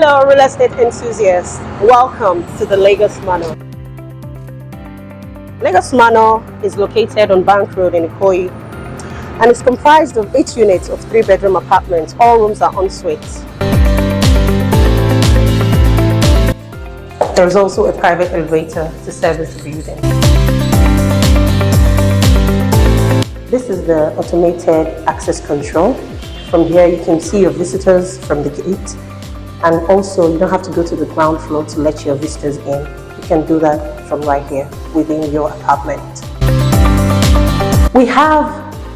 Hello, real estate enthusiasts. Welcome to the Lagos Manor. Lagos Manor is located on Bank Road in Ikoyi and is comprised of 8 units of 3-bedroom apartments. All rooms are en suite. There is also a private elevator to service the building. This is the automated access control. From here you can see your visitors from the gate, and also you don't have to go to the ground floor to let your visitors in. You can do that from right here within your apartment. We have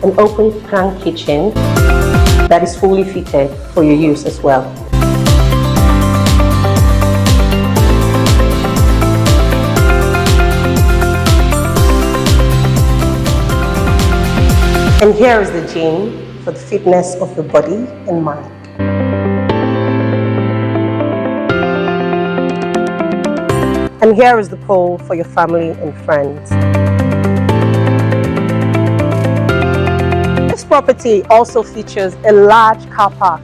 an open plan kitchen that is fully fitted for your use as well. And here is the gym for the fitness of your body and mind. And here is the pool for your family and friends. This property also features a large car park.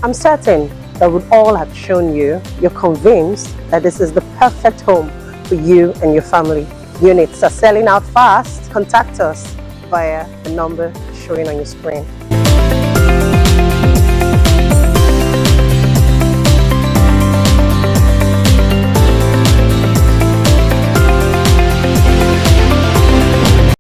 I'm certain that with all I've shown you, you're convinced that this is the perfect home for you and your family. Units are selling out fast. Contact us via the number showing on your screen.